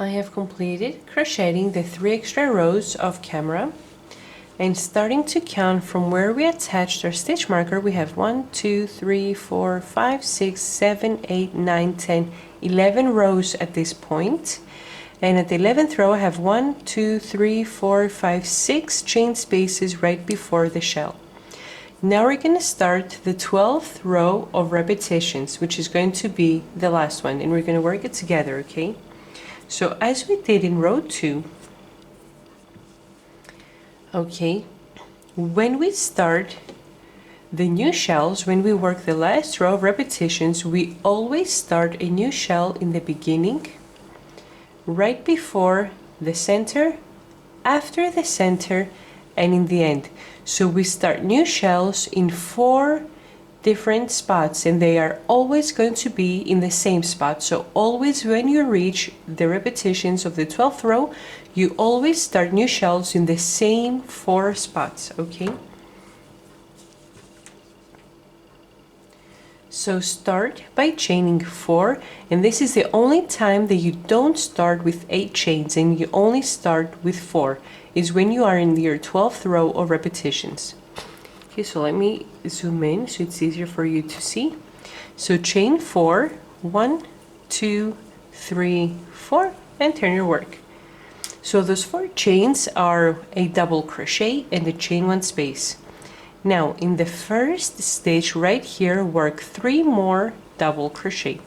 I have completed crocheting the 3 extra rows of camera, and starting to count from where we attached our stitch marker, we have 1, 2, 3, 4, 5, 6, 7, 8, 9, 10, 11 rows at this point. And at the 11th row I have 1, 2, 3, 4, 5, 6 chain spaces right before the shell. Now we're going to start the 12th row of repetitions, which is going to be the last one, and we're going to work it together, okay? So as we did in row 2, okay, when we start the new shells, when we work the last row of repetitions, we always start a new shell in the beginning, right before the center, after the center, and in the end. So we start new shells in 4 different spots, and they are always going to be in the same spot. So always when you reach the repetitions of the 12th row, you always start new shells in the same 4 spots, okay? So start by chaining 4, and this is the only time that you don't start with 8 chains and you only start with 4, is when you are in your 12th row of repetitions. Okay, so let me zoom in so it's easier for you to see. So chain 4, 1, 2, 3, 4, and turn your work. So those 4 chains are a double crochet and a chain 1 space. Now in the first stitch right here, work 3 more double crochet.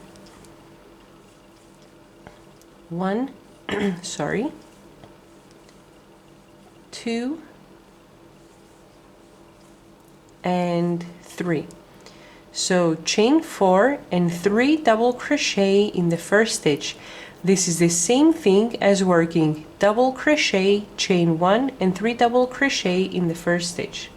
1, sorry, 2, and 3. So chain 4 and 3 double crochet in the first stitch. This is the same thing as working double crochet, chain 1 and 3 double crochet in the first stitch.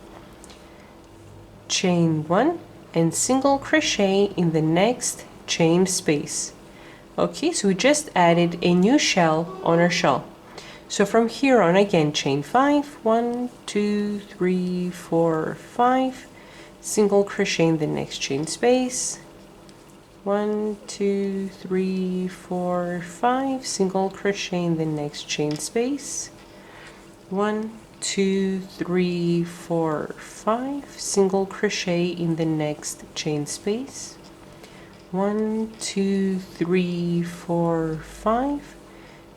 Chain 1 and single crochet in the next chain space. Okay, so we just added a new shell on our shawl. So from here on, again, chain 5, 1, 2, 3, 4, 5, single crochet in the next chain space, 1, 2, 3, 4, 5, single crochet in the next chain space, 1, 2, 3, 4, 5, single crochet in the next chain space, 1, 2, 3, 4, 5,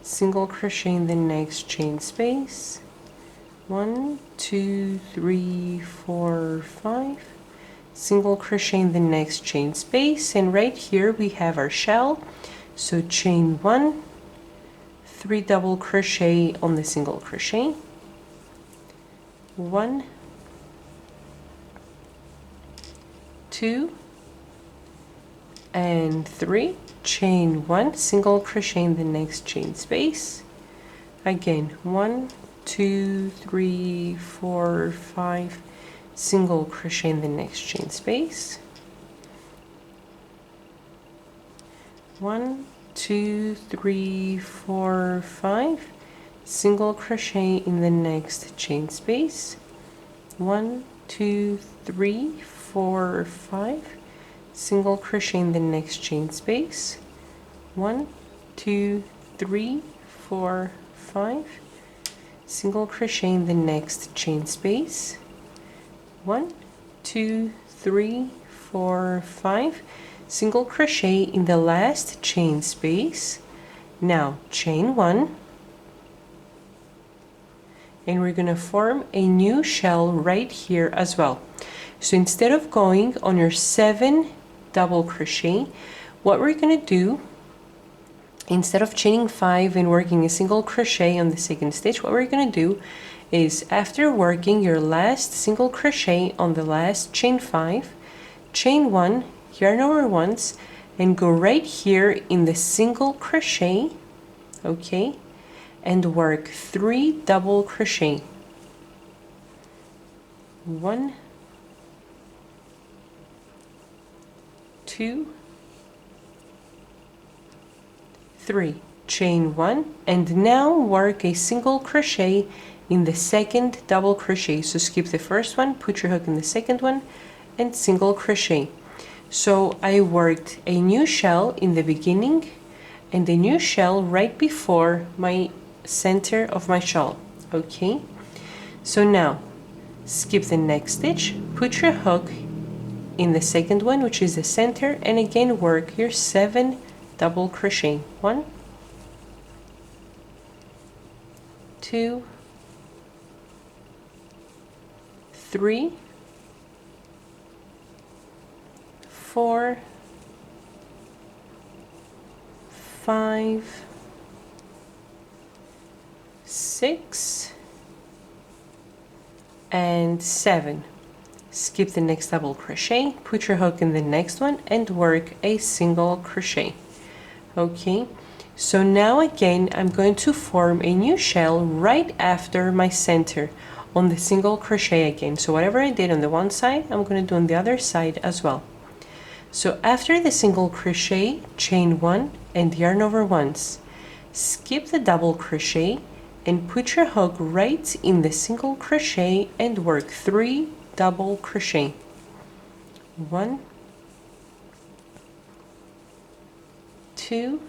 single crochet in the next chain space, 1, 2, 3, 4, 5, single crochet in the next chain space, and right here we have our shell. So chain 1, 3 double crochet on the single crochet, 1, 2, and 3, chain 1, single crochet in the next chain space, again 1, 2, 3, 4, 5, single crochet in the next chain space, 1, 2, 3, 4, 5, single crochet in the next chain space, 1, 2, 3, 4, 5, single crochet in the next chain space, 1, 2, 3, 4, 5, single crochet in the next chain space, 1, 2, 3, 4, 5, single crochet in the last chain space. Now chain 1, and we're going to form a new shell right here as well. So instead of going on your 7 double crochet, what we're going to do, instead of chaining 5 and working a single crochet on the second stitch, what we're going to do is, after working your last single crochet on the last chain 5, chain 1, yarn over once, and go right here in the single crochet, okay, and work 3 double crochet. 1, 2, 3, chain 1, and now work a single crochet in the second double crochet. So skip the first one, put your hook in the second one, and single crochet. So I worked a new shell in the beginning and a new shell right before my center of my shawl. Okay, so now skip the next stitch, put your hook in the second one, which is the center, and again work your 7 double crochet. 1, 2, 3, 4, 5, 6, and 7. Skip the next double crochet, put your hook in the next one, and work a single crochet. Okay, so now again I'm going to form a new shell right after my center on the single crochet again. So whatever I did on the one side, I'm going to do on the other side as well. So after the single crochet, chain 1 and yarn over once. Skip the double crochet and put your hook right in the single crochet and work 3 double crochet. 1, 2,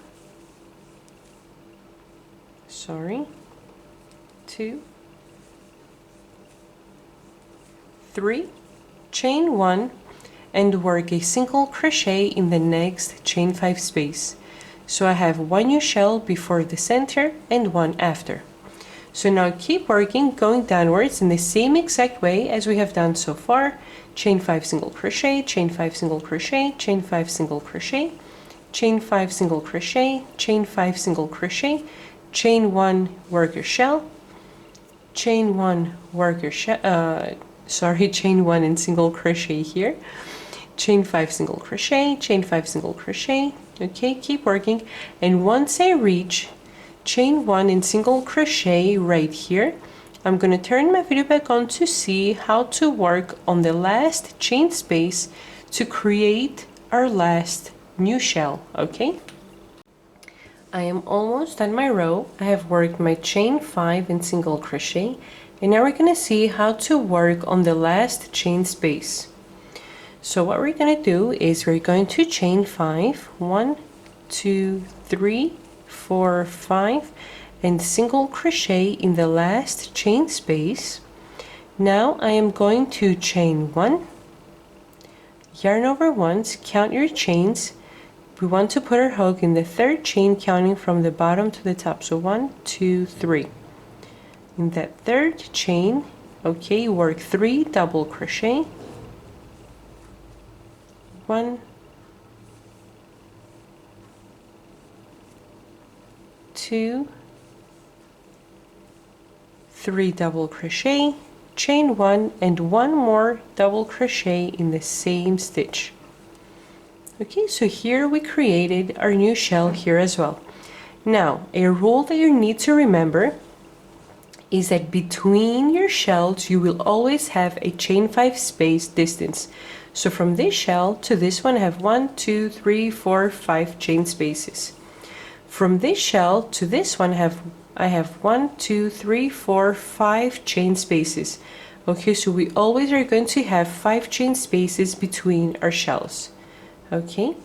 2, 3, chain 1 and work a single crochet in the next chain 5 space. So I have 1 new shell before the center and 1 after. So now keep working, going downwards in the same exact way as we have done so far. Chain 5 single crochet, chain 5 single crochet, chain 5 single crochet, chain 5 single crochet, chain 5 single crochet, chain 1, work your shell, chain 1, work your shell, chain 1 and single crochet here, chain 5 single crochet, chain 5 single crochet. Okay, keep working, and once I reach chain 1 and single crochet right here, I'm going to turn my video back on to see how to work on the last chain space to create our last new shell. Okay, I am almost done my row. I have worked my chain 5 and single crochet, and now we're going to see how to work on the last chain space. So what we're going to do is we're going to chain 5, 1, 2, 3, 4, 5, and single crochet in the last chain space. Now I am going to chain 1, yarn over once, count your chains. We want to put our hook in the third chain, counting from the bottom to the top. So 1, 2, 3. In that third chain, okay, work 3 double crochet. 1, 2, 3 double crochet, chain 1 and 1 more double crochet in the same stitch. Okay, so here we created our new shell here as well. Now, a rule that you need to remember is that between your shells you will always have a chain 5 space distance. So from this shell to this one I have 1, 2, 3, 4, 5 chain spaces. From this shell to this one I have 1, 2, 3, 4, 5 chain spaces. Okay, so we always are going to have 5 chain spaces between our shells. Okay,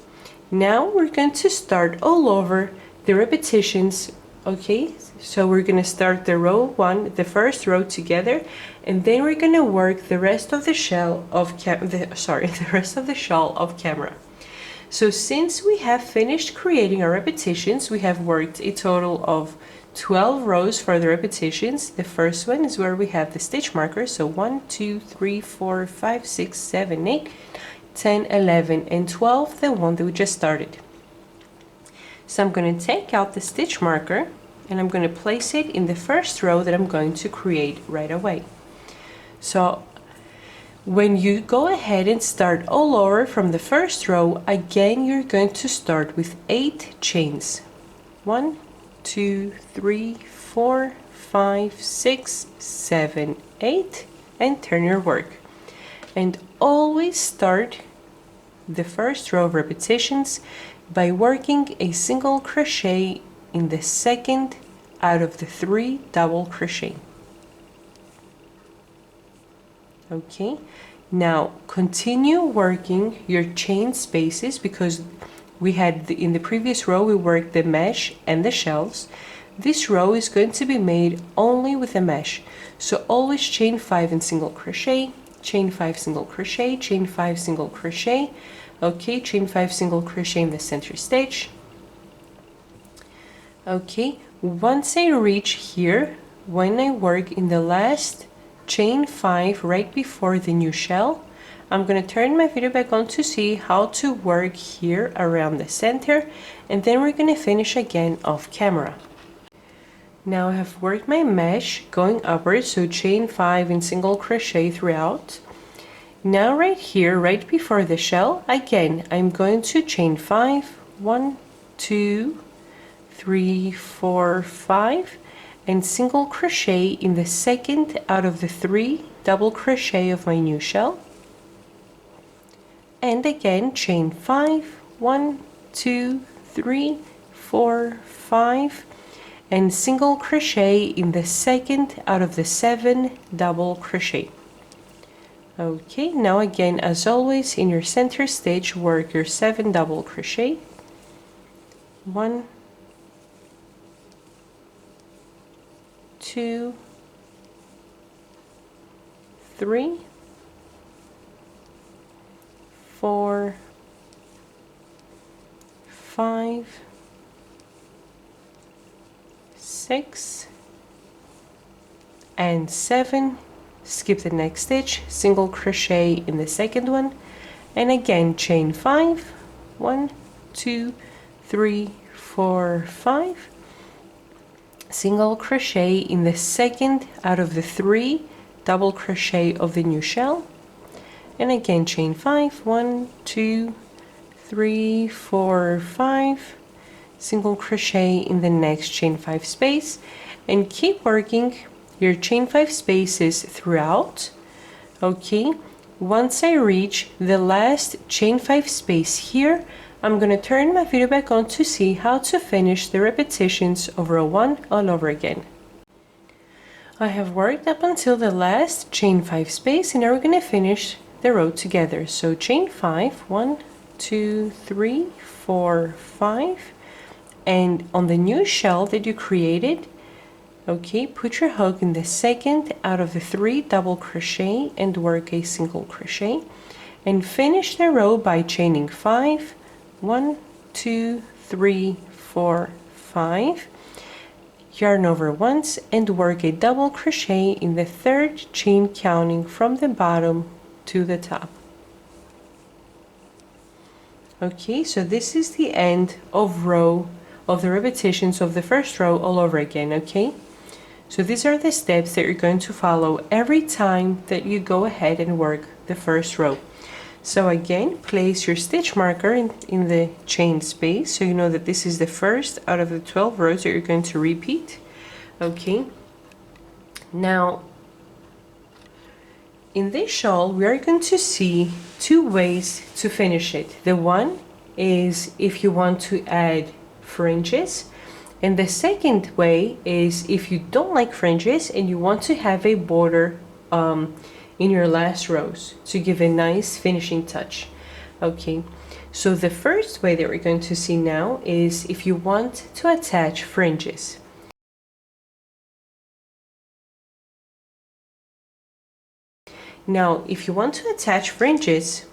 now we're going to start all over the repetitions. Okay, so we're going to start the row 1, the first row together, and then we're going to work the rest of the shell of the rest of the shawl of camera. So since we have finished creating our repetitions, we have worked a total of 12 rows for the repetitions. The first one is where we have the stitch markers. So 1, 2, 3, 4, 5, 6, 7, 8, 10, 11, and 12, the one that we just started. So I'm going to take out the stitch marker and I'm going to place it in the first row that I'm going to create right away. So when you go ahead and start all over from the first row, again you're going to start with 8 chains. 1, 2, 3, 4, 5, 6, 7, 8, and turn your work. And always start the first row of repetitions by working a single crochet in the second out of the 3 double crochet. Okay, now continue working your chain spaces because we had in the previous row we worked the mesh and the shells. This row is going to be made only with a mesh, so always chain 5 and single crochet, chain 5 single crochet, chain 5 single crochet. Okay, chain 5 single crochet in the center stitch. Okay, once I reach here, when I work in the last chain 5 right before the new shell, I'm going to turn my video back on to see how to work here around the center, and then we're going to finish again off camera. Now I have worked my mesh going upwards, so chain 5 and single crochet throughout. Now right here, right before the shell, again I'm going to chain 5, 1, 2, 3, 4, 5, and single crochet in the second out of the 3 double crochet of my new shell. And again chain 5, 1, 2, 3, 4, 5, and single crochet in the second out of the 7 double crochet. Okay, now again, as always, in your center stitch, work your 7 double crochet. 1, 2, 3, 4, 5, 6, and 7. Skip the next stitch, single crochet in the second one, and again chain 5, 1, 2, 3, 4, 5, single crochet in the second out of the 3 double crochet of the new shell, and again chain 5, 1, 2, 3, 4, 5, single crochet in the next chain 5 space, and keep working your chain 5 spaces throughout. Okay, once I reach the last chain 5 space here, I'm going to turn my video back on to see how to finish the repetitions of row 1 all over again. I have worked up until the last chain 5 space, and now we're going to finish the row together. So chain 5, 1, 2, 3, 4, 5, and on the new shell that you created, okay, put your hook in the second out of the 3 double crochet and work a single crochet, and finish the row by chaining 5, 1, 2, 3, 4, 5, yarn over once, and work a double crochet in the 3rd chain, counting from the bottom to the top. Okay, so this is the end of the repetitions of the first row all over again. Okay, so these are the steps that you're going to follow every time that you go ahead and work the first row. So again, place your stitch marker in the chain space, so you know that this is the first out of the 12 rows that you're going to repeat. Okay, now in this shawl we are going to see 2 ways to finish it. The one is if you want to add fringes, and the second way is if you don't like fringes and you want to have a border in your last rows to give a nice finishing touch. Okay, so the first way that we're going to see now is if you want to attach fringes. Now, if you want to attach fringes,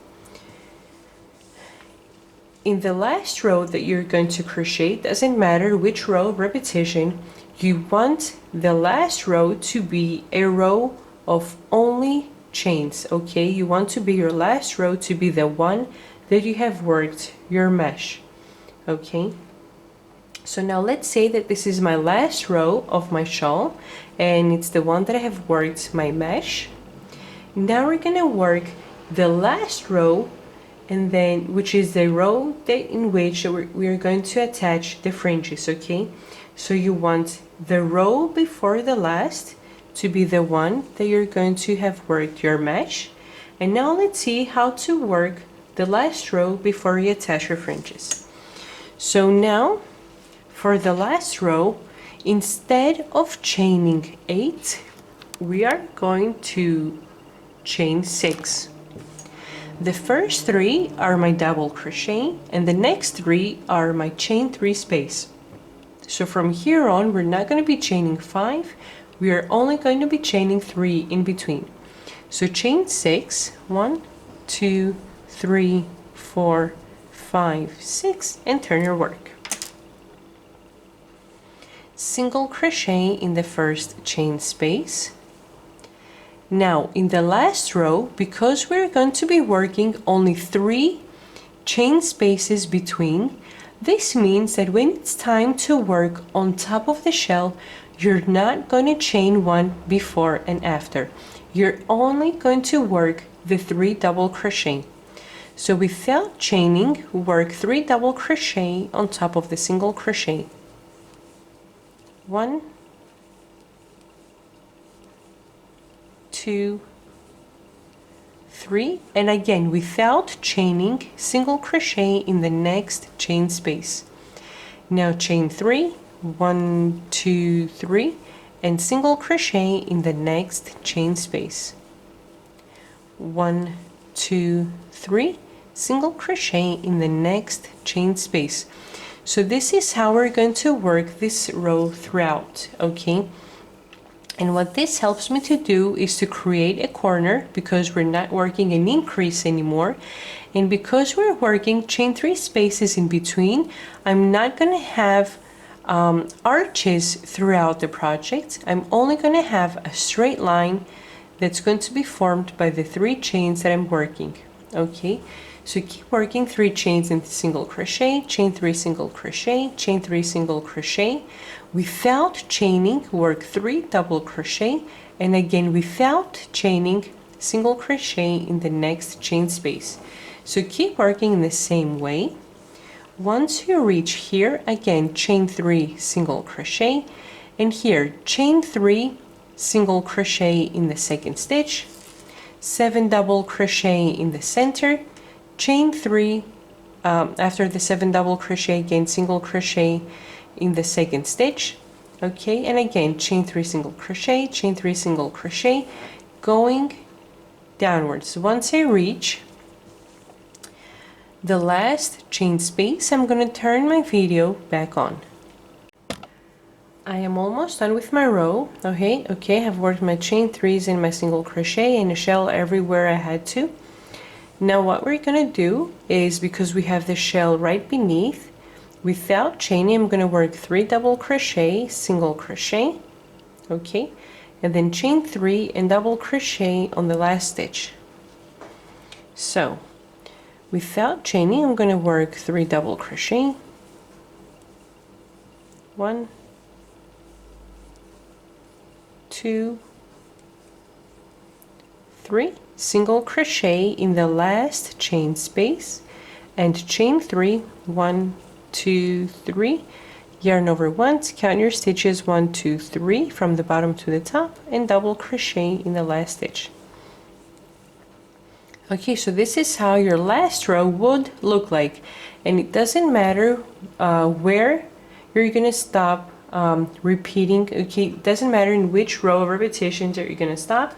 in the last row that you're going to crochet, doesn't matter which row repetition, you want the last row to be a row of only chains. Okay, you want to be your last row to be the one that you have worked your mesh. Okay, so now let's say that this is my last row of my shawl and it's the one that I have worked my mesh. Now we're gonna work the last row, and then which is the row that in which we are going to attach the fringes. Okay, so you want the row before the last to be the one that you're going to have worked your mesh. And now let's see how to work the last row before you attach your fringes. So now for the last row, instead of chaining 8, we are going to chain 6. The first 3 are my double crochet, and the next 3 are my chain 3 space. So from here on, we're not going to be chaining 5, we are only going to be chaining 3 in between. So chain 6, 1, 2, 3, 4, 5, 6, and turn your work. Single crochet in the first chain space. Now in the last row, because we're going to be working only 3 chain spaces between, this means that when it's time to work on top of the shell, you're not going to chain 1 before and after. You're only going to work the 3 double crochet. So without chaining, work 3 double crochet on top of the single crochet. 1, 2, 3, and again without chaining, single crochet in the next chain space. Now chain 3, 1, 2, 3, and single crochet in the next chain space. 1, 2, 3, single crochet in the next chain space. So this is how we're going to work this row throughout, okay? And what this helps me to do is to create a corner, because we're not working an increase anymore. And because we're working chain 3 spaces in between, I'm not going to have arches throughout the project. I'm only going to have a straight line that's going to be formed by the 3 chains that I'm working, okay? So keep working 3 chains in single crochet, chain 3 single crochet, chain 3 single crochet. Without chaining, work 3 double crochet, and again without chaining, single crochet in the next chain space. So keep working in the same way. Once you reach here, again chain 3 single crochet, and here chain 3 single crochet in the second stitch, 7 double crochet in the center, chain 3 after the 7 double crochet, again single crochet in the second stitch, okay, and again chain 3 single crochet, chain 3 single crochet, going downwards. Once I reach the last chain space, I'm going to turn my video back on. I am almost done with my row. Okay, I've worked my chain 3s and my single crochet and a shell everywhere I had to. Now what we're gonna do is, because we have the shell right beneath, without chaining, I'm gonna work 3 double crochet, single crochet, okay, and then chain 3 and double crochet on the last stitch. So without chaining, I'm gonna work 3 double crochet, 1, 2, 3, single crochet in the last chain space, and chain 3, 1, 2, 3, yarn over once, count your stitches 1, 2, 3 from the bottom to the top, and double crochet in the last stitch. Okay, so this is how your last row would look like, and it doesn't matter where you're gonna stop repeating. Okay, it doesn't matter in which row of repetitions that you're gonna stop.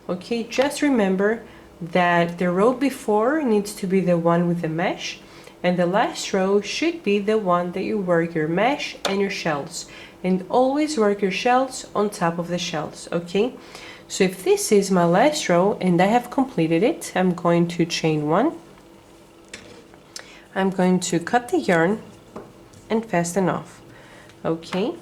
Okay, just remember that the row before needs to be the one with the mesh, and the last row should be the one that you work your mesh and your shells, and always work your shells on top of the shells. Okay, so if this is my last row and I have completed it, I'm going to chain 1, I'm going to cut the yarn and fasten off. Okay,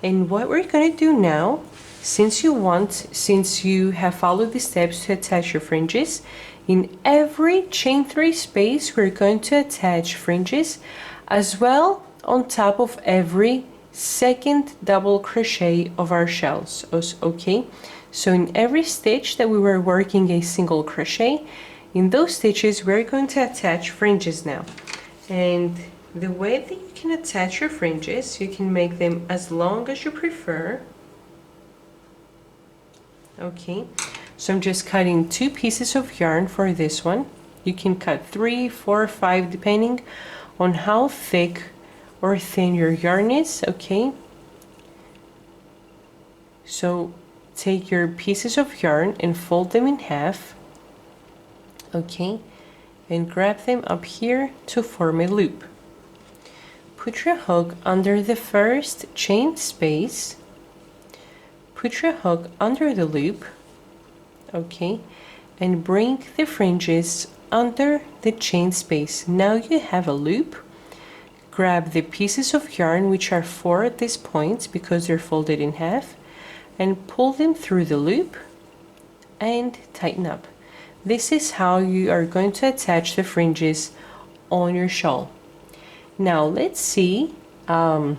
and what we're going to do now, since you have followed the steps to attach your fringes, in every chain 3 space we're going to attach fringes, as well on top of every second double crochet of our shells. Okay, so in every stitch that we were working a single crochet, in those stitches we're going to attach fringes now. And the way that you can attach your fringes, you can make them as long as you prefer. Okay, so I'm just cutting 2 pieces of yarn for this one. You can cut 3, 4, 5 depending on how thick or thin your yarn is. Okay, so take your pieces of yarn and fold them in half. Okay, and grab them up here to form a loop. Put your hook under the first chain space, put your hook under the loop, okay, and bring the fringes under the chain space. Now you have a loop. Grab the pieces of yarn, which are 4 at this point because they're folded in half, and pull them through the loop and tighten up. This is how you are going to attach the fringes on your shawl. Now let's see, now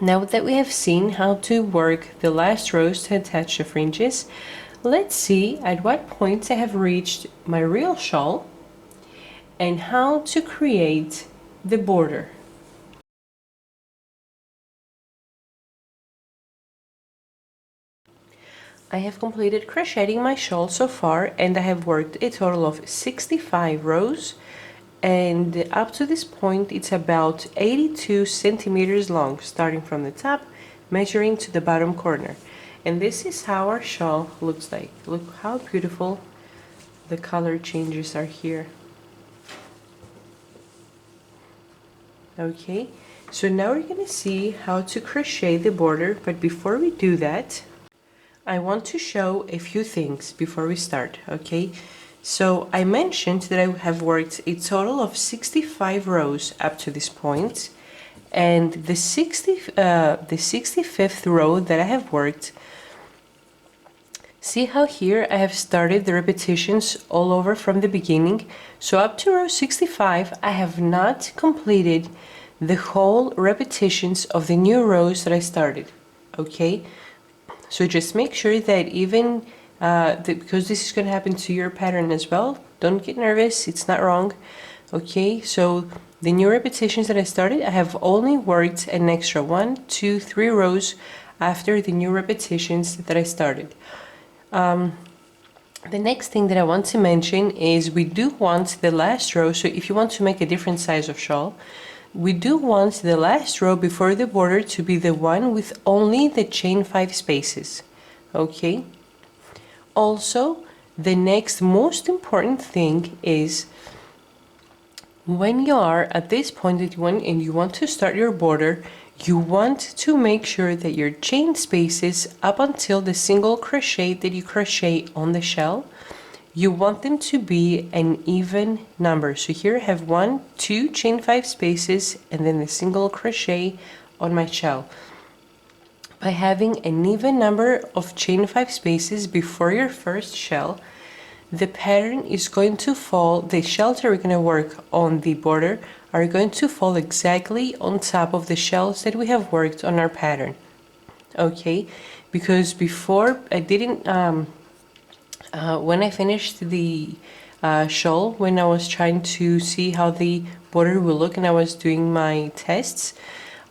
that we have seen how to work the last rows to attach the fringes, let's see at what point I have reached my real shawl and how to create the border. I have completed crocheting my shawl so far, and I have worked a total of 65 rows, and up to this point it's about 82 centimeters long, starting from the top, measuring to the bottom corner. And this is how our shawl looks like. Look how beautiful the color changes are here. Okay, so now we're gonna see how to crochet the border, but before we do that, I want to show a few things before we start, okay? So I mentioned that I have worked a total of 65 rows up to this point, and the 65th row that I have worked, see how here I have started the repetitions all over from the beginning. So up to row 65, I have not completed the whole repetitions of the new rows that I started, okay? So just make sure that even, because this is going to happen to your pattern as well, don't get nervous, it's not wrong. Okay, so the new repetitions that I started, I have only worked an extra 1, 2, 3 rows after the new repetitions that I started. The next thing that I want to mention is we do want the last row, so if you want to make a different size of shawl, we do want the last row before the border to be the one with only the chain 5 spaces, okay? Also, the next most important thing is when you are at this point and you want to start your border, you want to make sure that your chain spaces up until the single crochet that you crochet on the shell, you want them to be an even number. So here I have 1, 2 chain 5 spaces and then the single crochet on my shell. By having an even number of chain 5 spaces before your first shell, the pattern is going to fall, the shells that we're going to work on the border are going to fall exactly on top of the shells that we have worked on our pattern. Okay, because before I didn't, when I finished the shawl, when I was trying to see how the border will look and I was doing my tests,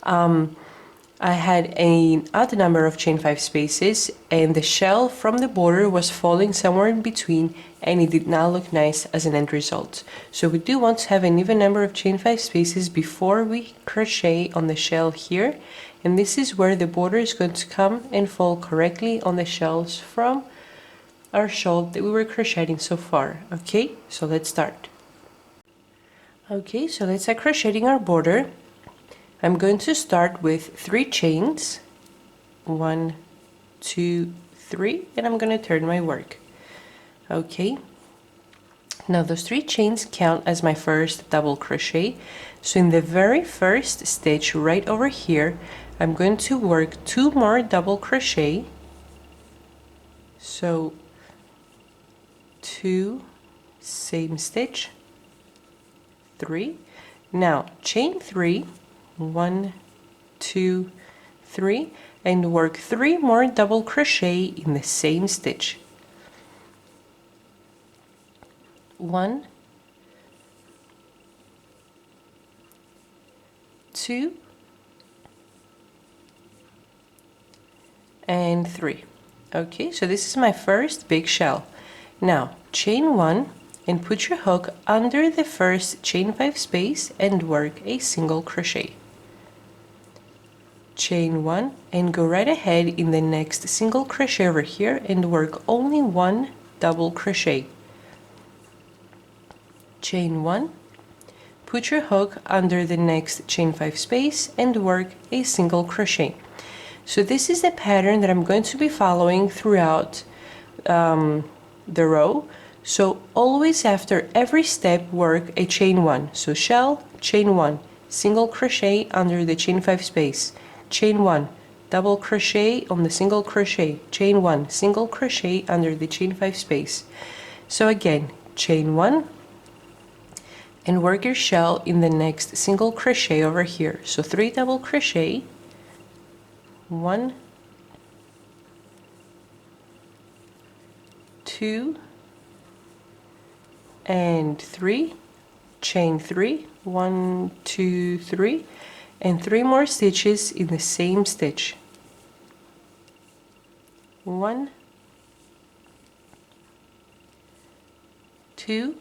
I had an odd number of chain 5 spaces and the shell from the border was falling somewhere in between, and it did not look nice as an end result. So we do want to have an even number of chain 5 spaces before we crochet on the shell here, and this is where the border is going to come and fall correctly on the shells from our shawl that we were crocheting so far. Okay, so let's start. Okay, so let's start crocheting our border. I'm going to start with 3 chains, 1, 2, 3, and I'm going to turn my work. Okay, now those 3 chains count as my first double crochet. So in the very first stitch right over here, I'm going to work 2 more double crochet. So 2, same stitch, 3. Now chain 3, 1, 2, 3, and work 3 more double crochet in the same stitch. 1, 2, and 3. Okay, so this is my first big shell. Now chain 1 and put your hook under the first chain 5 space and work a single crochet. Chain 1 and go right ahead in the next single crochet over here and work only 1 double crochet. chain 1, put your hook under the next chain 5 space and work a single crochet. So this is the pattern that I'm going to be following throughout the row. So always after every step work a chain 1. So shell, chain 1, single crochet under the chain 5 space, chain 1, double crochet on the single crochet, chain 1, single crochet under the chain 5 space. So again, chain 1 and work your shell in the next single crochet over here. So 3 double crochet, 1, 2 and 3, chain 3, 1, 2, 3, and 3 more stitches in the same stitch. 1, 2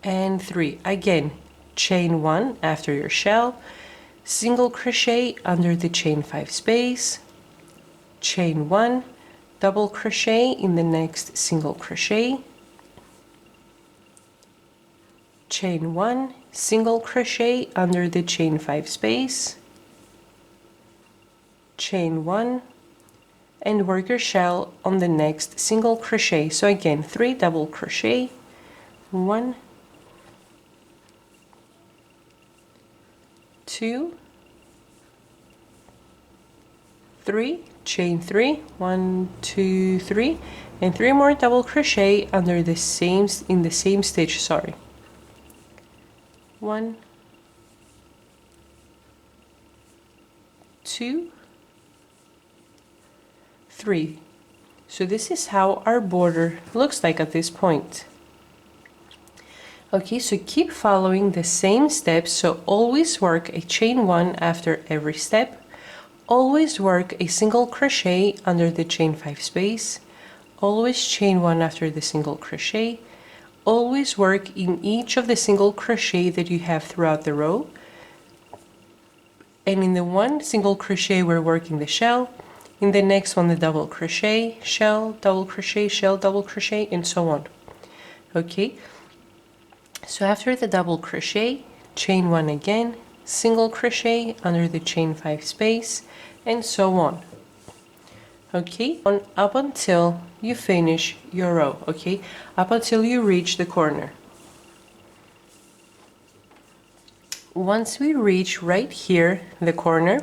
and 3. Again, chain 1 after your shell, single crochet under the chain 5 space, chain 1, double crochet in the next single crochet, chain 1, single crochet under the chain 5 space, chain 1, and work your shell on the next single crochet. So again, 3 double crochet, 1, 2, 3, chain 3, 1, 2, 3, and 3 more double crochet under the same in the same stitch, sorry. 1, 2, 3. So this is how our border looks like at this point. Okay, so keep following the same steps. So always work a chain 1 after every step. Always work a single crochet under the chain 5 space. Always chain 1 after the single crochet. Always work in each of the single crochet that you have throughout the row. And in the one single crochet, we're working the shell. In the next one, the double crochet, shell, double crochet, shell, double crochet, and so on. Okay, so after the double crochet, chain 1 again, single crochet under the chain 5 space, and so on. Okay, up until you finish your row. Okay, up until you reach the corner. Once we reach right here, the corner,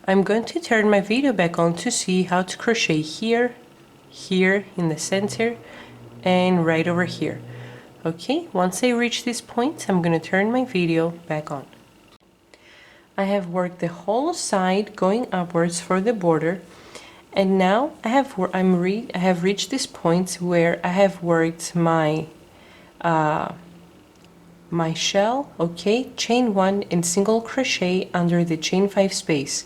I'm going to turn my video back on to see how to crochet here, here in the center, and right over here. Okay, once I reach this point, I'm going to turn my video back on. I have worked the whole side going upwards for the border, and now I have reached this point where I have worked my my shell. Okay, chain 1 and single crochet under the chain 5 space.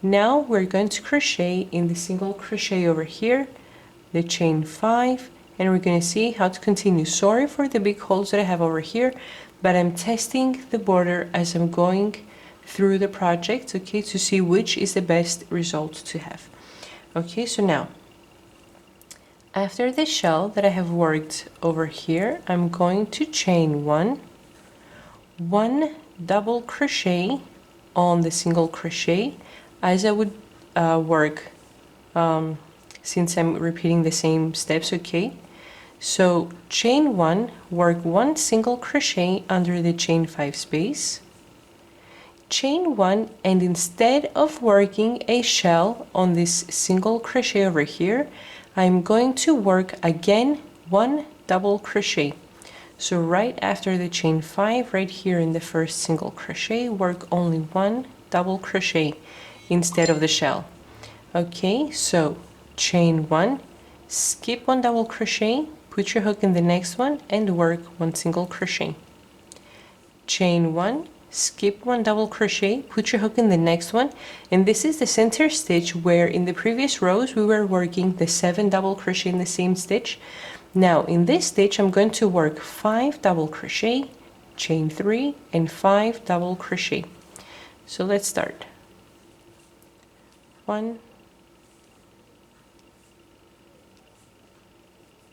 Now we're going to crochet in the single crochet over here, the chain 5, and we're going to see how to continue. Sorry for the big holes that I have over here, but I'm testing the border as I'm going through the project, okay, to see which is the best result to have. Okay, so now after the shell that I have worked over here, I'm going to chain 1, 1 double crochet on the single crochet as I would work since I'm repeating the same steps. Okay, so chain 1, work 1 single crochet under the chain 5 space, chain 1, and instead of working a shell on this single crochet over here, I'm going to work again 1 double crochet. So right after the chain 5, right here in the first single crochet, work only 1 double crochet instead of the shell. Okay, so chain 1, skip 1 double crochet, put your hook in the next one, and work 1 single crochet. Chain 1, skip 1 double crochet, put your hook in the next one, and this is the center stitch where in the previous rows we were working the 7 double crochet in the same stitch. Now in this stitch I'm going to work 5 double crochet, chain 3, and 5 double crochet. So let's start. 1,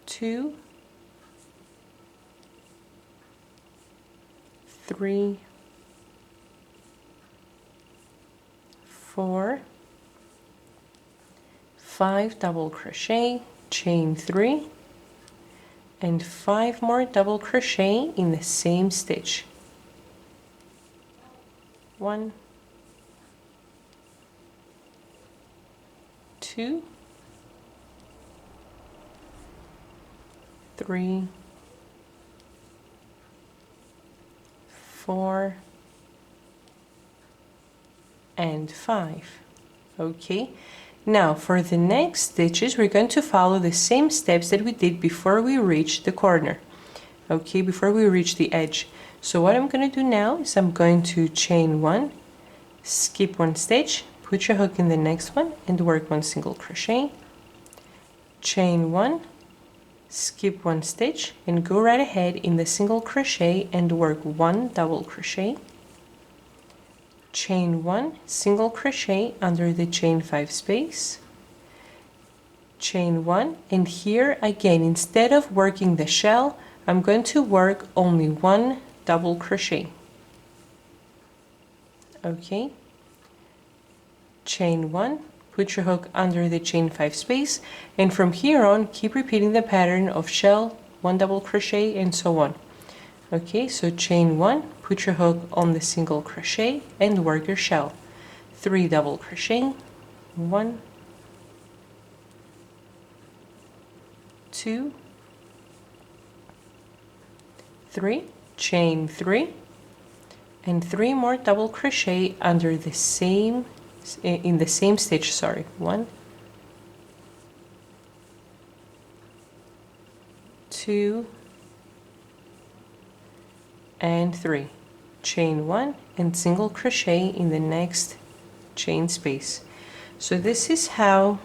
2, 3, 4, 5 double crochet, chain 3, and 5 more double crochet in the same stitch. 1, 2, 3, 4, and 5. Okay, now for the next stitches we're going to follow the same steps that we did before we reach the corner. Okay, before we reach the edge. So what I'm going to do now is I'm going to chain 1, skip 1 stitch, put your hook in the next one and work 1 single crochet, chain 1, skip 1 stitch and go right ahead in the single crochet and work 1 double crochet, chain 1, single crochet under the chain 5 space, chain 1, and here again instead of working the shell I'm going to work only 1 double crochet. Okay, chain 1, put your hook under the chain 5 space, and from here on keep repeating the pattern of shell, 1 double crochet, and so on. Okay, so chain 1, put your hook on the single crochet and work your shell. 3 double crochet, 1, 2, 3, chain 3, and 3 more double crochet under the same in the same stitch, sorry. 1, 2, and 3. Chain 1 and single crochet in the next chain space. So this is how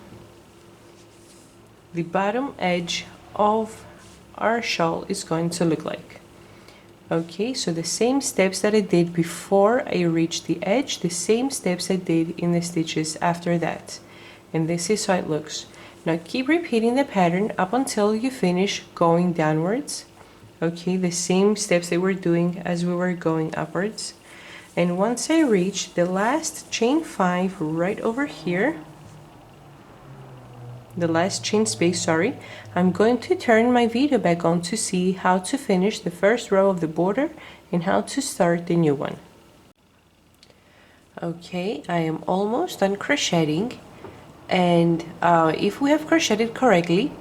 the bottom edge of our shawl is going to look like. Okay, so the same steps that I did before I reached the edge, the same steps I did in the stitches after that. And this is how it looks. Now keep repeating the pattern up until you finish going downwards. Okay, the same steps that we're doing as we were going upwards. And once I reach the last chain 5 right over here, the last chain space, sorry, I'm going to turn my video back on to see how to finish the first row of the border and how to start the new one. Okay, I am almost done crocheting, and if we have crocheted correctly,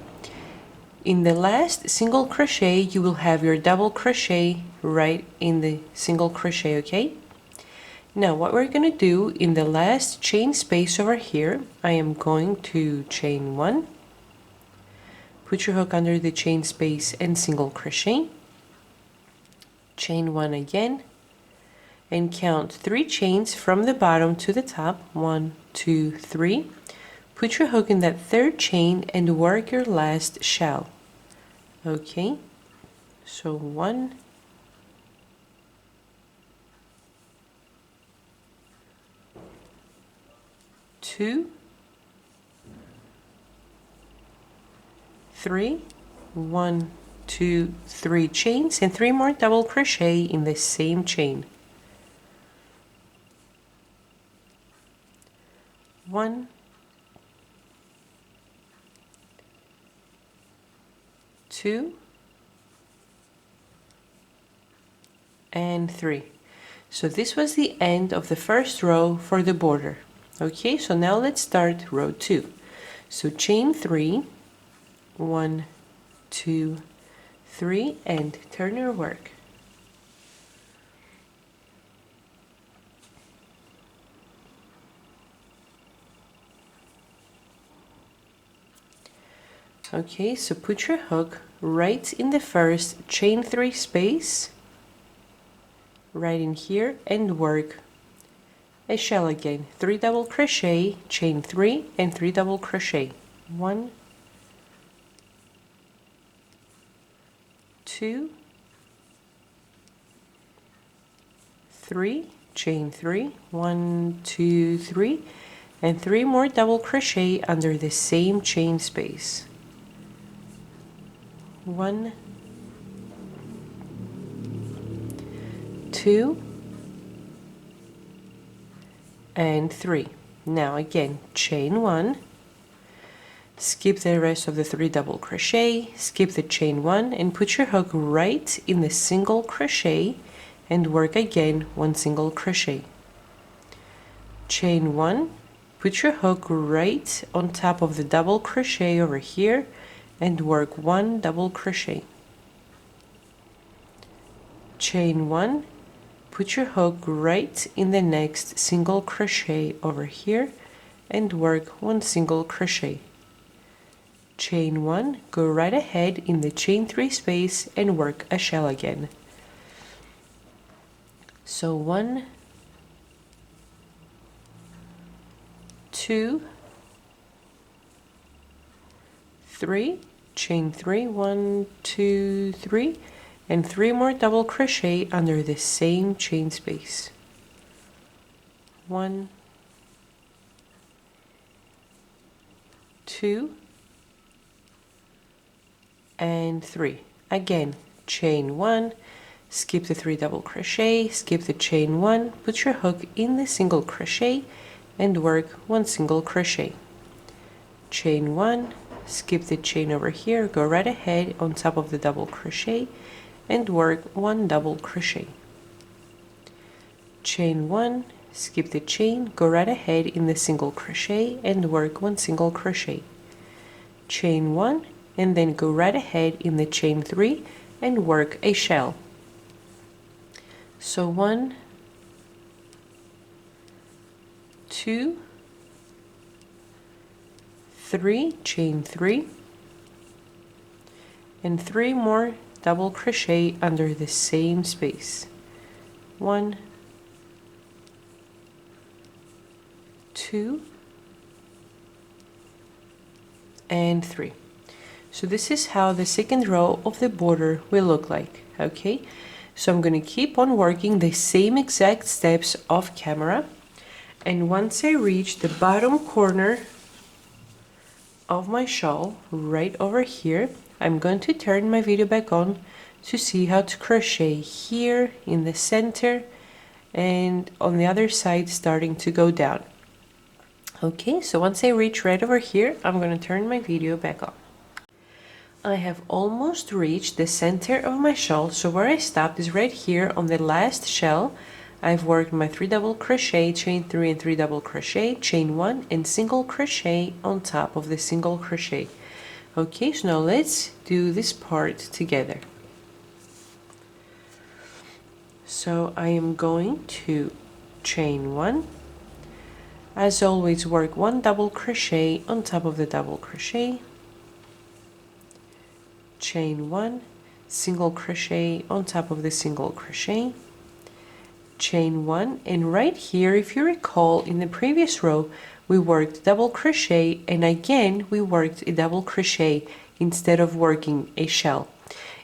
in the last single crochet you will have your double crochet right in the single crochet. Okay, now what we're going to do in the last chain space over here, I am going to chain 1, put your hook under the chain space and single crochet, chain 1 again, and count 3 chains from the bottom to the top. 1, 2, 3. Put your hook in that third chain and work your last shell. Okay, so 1, 2, 3, 1, 2, 3 chains and 3 more double crochet in the same chain. 1, 2, and 3. So this was the end of the first row for the border. Okay, so now let's start row 2. So chain 3, 1, 2, 3, and turn your work. Okay, so put your hook right in the first chain 3 space, right in here, and work a shell again. 3 double crochet, chain 3, and 3 double crochet. 1, 2, 3, chain 3, 1, 2, 3, and 3 more double crochet under the same chain space. 1, 2 and 3. Now again, chain 1, skip the rest of the 3 double crochet, skip the chain 1 and put your hook right in the single crochet and work again 1 single crochet. Chain 1, put your hook right on top of the double crochet over here and work 1 double crochet. Chain 1, put your hook right in the next single crochet over here and work 1 single crochet. Chain 1, go right ahead in the chain 3 space and work a shell again. So 1, 2, 3, chain 3, 1, 2, 3, and 3 more double crochet under the same chain space. 1, 2, and 3. Again, chain 1, skip the 3 double crochet, skip the chain 1, put your hook in the single crochet and work 1 single crochet. Chain 1, skip the chain over here, go right ahead on top of the double crochet and work 1 double crochet. Chain 1, skip the chain, go right ahead in the single crochet and work 1 single crochet. Chain 1 and then go right ahead in the chain 3 and work a shell. So 1, 2, 3, chain 3, and 3 more double crochet under the same space. 1, 2, and 3. So this is how the second row of the border will look like. Okay, so I'm going to keep on working the same exact steps off camera, and once I reach the bottom corner of my shawl right over here, I'm going to turn my video back on to see how to crochet here in the center and on the other side starting to go down. Okay, so once I reach right over here, I'm going to turn my video back on. I have almost reached the center of my shawl, so where I stopped is right here on the last shell. I've worked my 3 double crochet, chain 3 and 3 double crochet, chain 1 and single crochet on top of the single crochet. Okay, so now let's do this part together. So I am going to chain 1. As always, work 1 double crochet on top of the double crochet, chain 1, single crochet on top of the single crochet, chain 1, and right here, if you recall, in the previous row we worked double crochet and again we worked a double crochet instead of working a shell.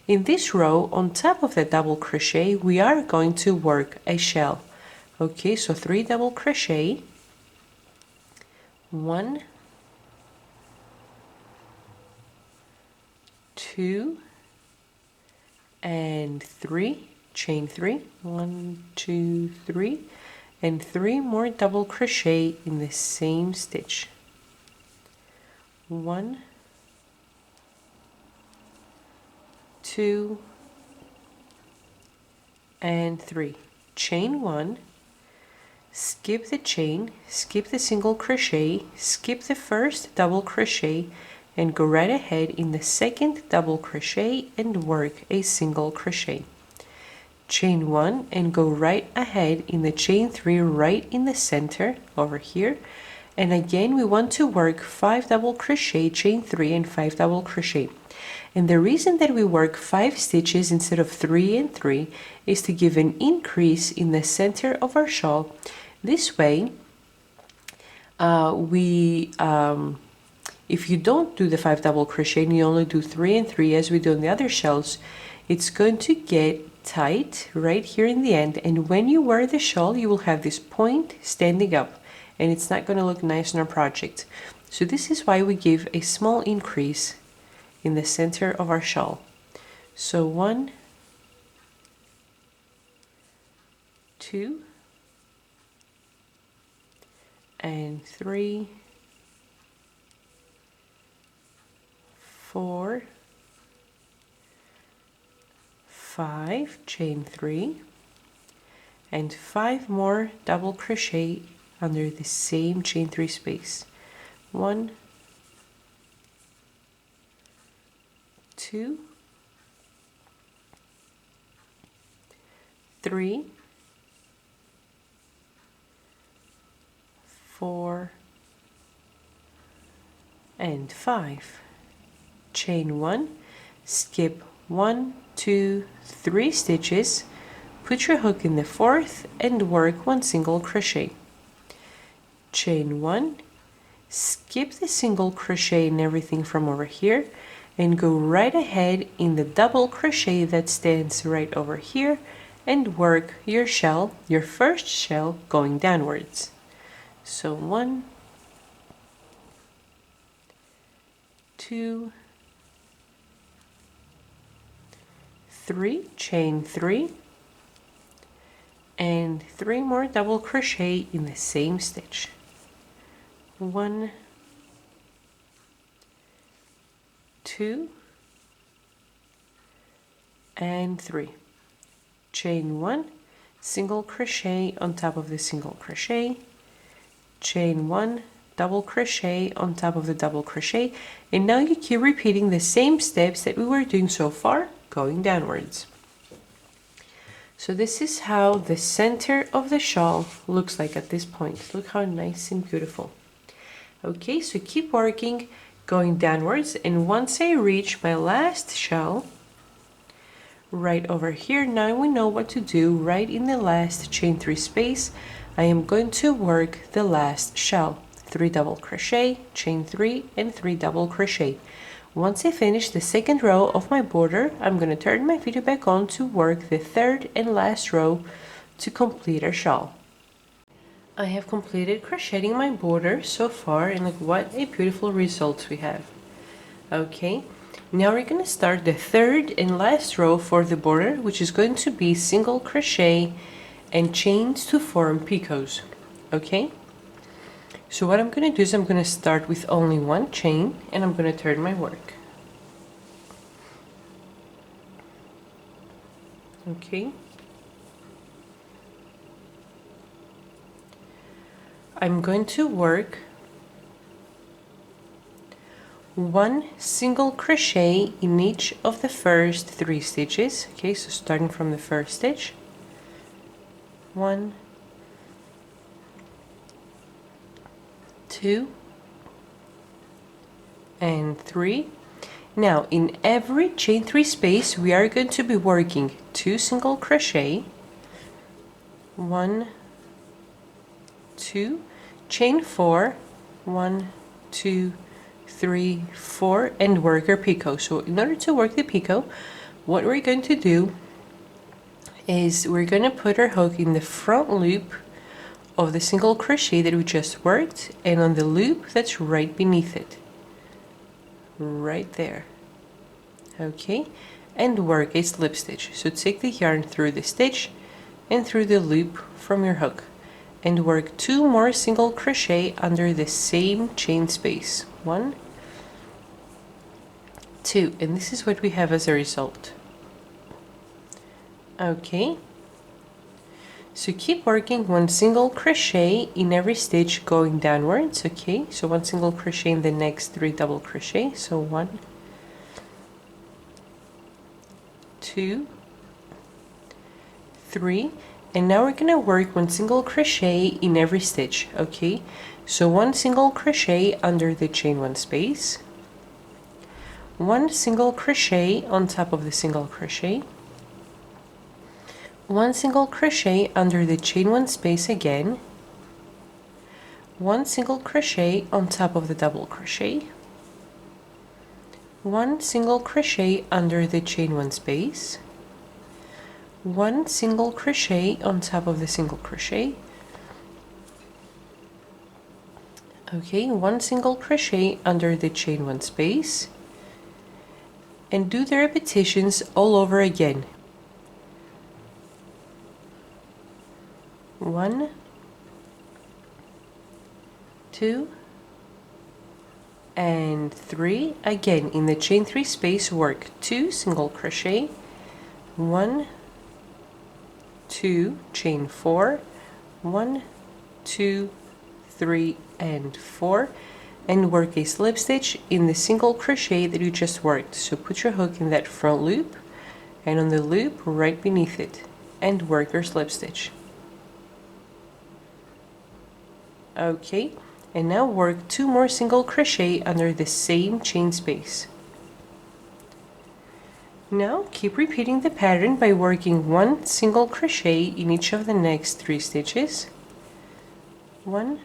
In this row, on top of the double crochet, we are going to work a shell. Okay, so 3 double crochet, 1, 2, and 3, chain 3, 1, 2, 3, and 3 more double crochet in the same stitch. 1, 2, and 3. Chain 1, skip the chain, skip the single crochet, skip the first double crochet, and go right ahead in the second double crochet and work a single crochet. Chain 1 and go right ahead in the chain 3 right in the center over here, and again we want to work 5 double crochet, chain 3 and 5 double crochet. And the reason that we work 5 stitches instead of 3 and 3 is to give an increase in the center of our shawl. This way if you don't do the 5 double crochet and you only do 3 and 3 as we do on the other shells, it's going to get tight right here in the end, and when you wear the shawl you will have this point standing up and it's not going to look nice on our project. So this is why we give a small increase in the center of our shawl. So 1, 2 and 3, 4, 5, chain 3, and 5 more double crochet under the same chain 3 space. 1, 2, 3, 4, and 5. Chain 1, skip 1, 2, 3 stitches, put your hook in the 4th and work 1 single crochet. Chain 1, skip the single crochet and everything from over here and go right ahead in the double crochet that stands right over here and work your shell, your first shell, going downwards. So 1, 2, 3, chain 3, and 3 more double crochet in the same stitch. 1, 2, and 3. Chain 1, single crochet on top of the single crochet, chain 1, double crochet on top of the double crochet, and now you keep repeating the same steps that we were doing so far, going downwards. So this is how the center of the shawl looks like at this point. Look how nice and beautiful. Okay, so keep working, going downwards, and once I reach my last shell, right over here, now we know what to do. Right in the last chain 3 space, I am going to work the last shell. 3 double crochet, chain 3, and 3 double crochet. Once I finish the second row of my border, I'm going to turn my video back on to work the third and last row to complete our shawl. I have completed crocheting my border so far, and look what a beautiful result we have. Okay, now we're going to start the third and last row for the border, which is going to be single crochet and chains to form picots. Okay, so what I'm going to do is I'm going to start with only 1 chain and I'm going to turn my work. Okay, I'm going to work 1 single crochet in each of the first 3 stitches. Okay, so starting from the first stitch, 1, 2, and 3. Now in every chain 3 space we are going to be working 2 single crochet, 1, 2, chain 4, 1, 2, 3, 4, and work your picot. So in order to work the picot, what we're going to do is we're going to put our hook in the front loop of the single crochet that we just worked and on the loop that's right beneath it, right there. Okay, and work a slip stitch. So take the yarn through the stitch and through the loop from your hook and work 2 more single crochet under the same chain space, 1, 2, and this is what we have as a result. Okay, so keep working 1 single crochet in every stitch going downwards. Okay, so 1 single crochet in the next 3 double crochet, so 1, 2, 3, and now we're gonna work 1 single crochet in every stitch. Okay, so 1 single crochet under the chain 1 space, 1 single crochet on top of the single crochet, 1 single crochet under the chain 1 space again, 1 single crochet on top of the double crochet, 1 single crochet under the chain 1 space, 1 single crochet on top of the single crochet. Okay, 1 single crochet under the chain 1 space, and do the repetitions all over again. 1, 2, and 3. Again, in the chain 3 space, work 2 single crochet, 1, 2, chain 4, 1, 2, 3, and 4, and work a slip stitch in the single crochet that you just worked. So put your hook in that front loop and on the loop right beneath it and work your slip stitch. Okay, and now work 2 more single crochet under the same chain space. Now keep repeating the pattern by working 1 single crochet in each of the next 3 stitches. 1,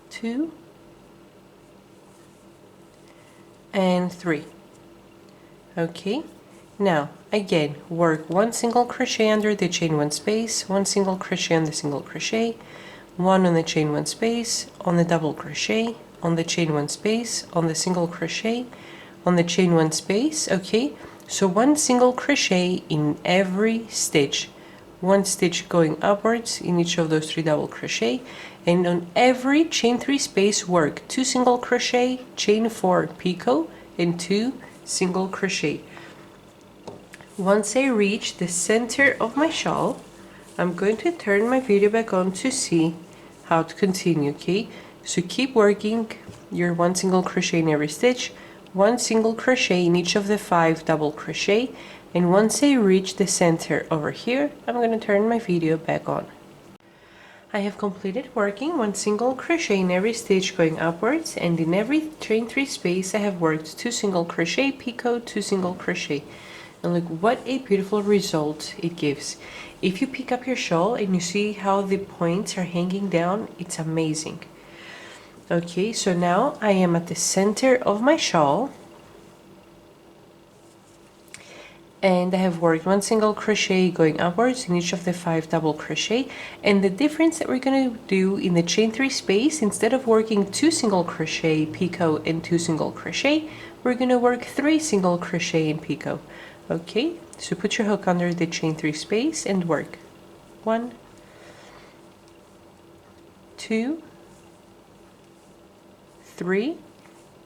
2, and 3. Okay, now again work 1 single crochet under the chain 1 space, 1 single crochet on the single crochet, 1 on the chain 1 space, on the double crochet, on the chain 1 space, on the single crochet, on the chain 1 space. Okay, so 1 single crochet in every stitch, 1 stitch going upwards in each of those 3 double crochet, and on every chain 3 space work 2 single crochet, chain 4 picot, and 2 single crochet. Once I reach the center of my shawl, I'm going to turn my video back on to see how to continue. Okay, so keep working your 1 single crochet in every stitch, 1 single crochet in each of the 5 double crochet, and once I reach the center over here, I'm going to turn my video back on. I have completed working 1 single crochet in every stitch going upwards, and in every chain 3 space I have worked 2 single crochet, picot, 2 single crochet. And look what a beautiful result it gives. If you pick up your shawl and you see how the points are hanging down, it's amazing. Okay, so now I am at the center of my shawl, and I have worked 1 single crochet going upwards in each of the 5 double crochet, and the difference that we're going to do in the chain 3 space, instead of working 2 single crochet, picot, and 2 single crochet, we're going to work 3 single crochet and picot. Okay, so put your hook under the chain 3 space and work 1, 2, 3,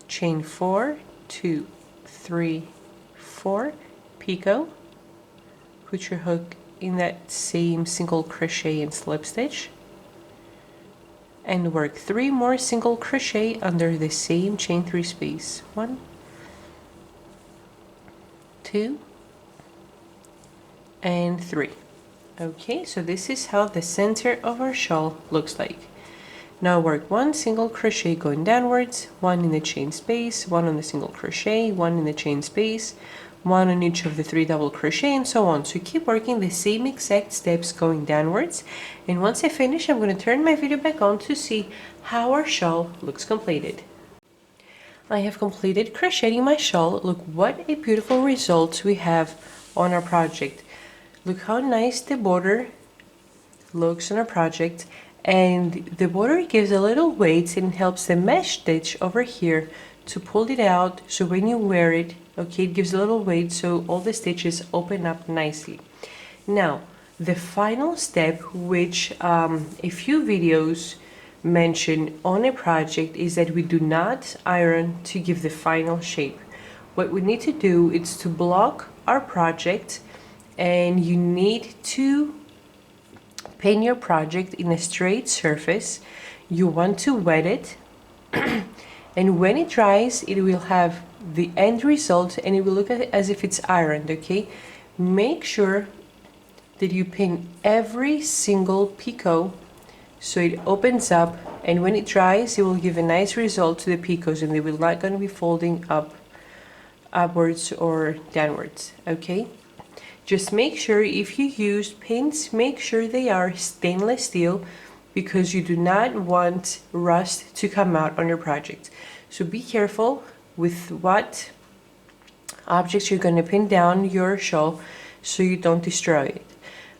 chain 4, 2, 3, 4, picot, put your hook in that same single crochet and slip stitch, and work 3 more single crochet under the same chain 3 space. 1, 2, and 3. Okay, so this is how the center of our shawl looks like. Now work 1 single crochet going downwards, 1 in the chain space, 1 on the single crochet, 1 in the chain space, 1 on each of the 3 double crochet, and so on. So keep working the same exact steps going downwards, and once I finish, I'm going to turn my video back on to see how our shawl looks completed. I have completed crocheting my shawl. Look what a beautiful result we have on our project. Look how nice the border looks on our project, and the border gives a little weight and helps the mesh stitch over here to pull it out, so when you wear it, okay, it gives a little weight so all the stitches open up nicely. Now the final step, which a few videos mention on a project, is that we do not iron to give the final shape. What we need to do is to block our project, and you need to pin your project in a straight surface. You want to wet it and when it dries, it will have the end result and it will look as if it's ironed. Okay, make sure that you pin every single picot so it opens up, and when it dries, it will give a nice result to the picots, and they will not going to be folding upwards or downwards. Okay, just make sure if you use pins, make sure they are stainless steel, because you do not want rust to come out on your project. So be careful with what objects you're going to pin down your shawl so you don't destroy it.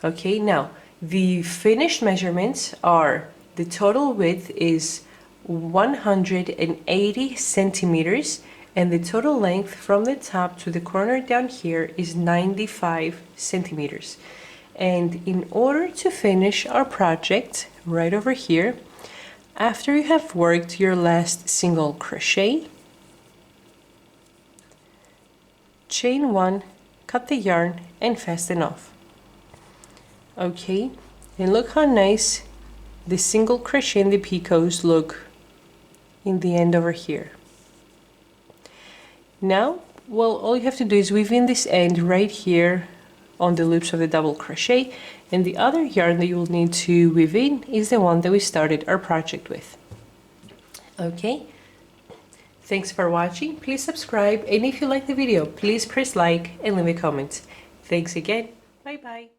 Okay, now the finished measurements are: the total width is 180 centimeters, and the total length from the top to the corner down here is 95 centimeters. And in order to finish our project right over here, after you have worked your last single crochet, chain 1, cut the yarn and fasten off. Okay, and look how nice the single crochet and the picots look in the end over here. Now, well, all you have to do is weave in this end right here on the loops of the double crochet, and the other yarn that you will need to weave in is the one that we started our project with. Okay, thanks for watching. Please subscribe, and if you like the video, please press like and leave a comment. Thanks again. Bye bye.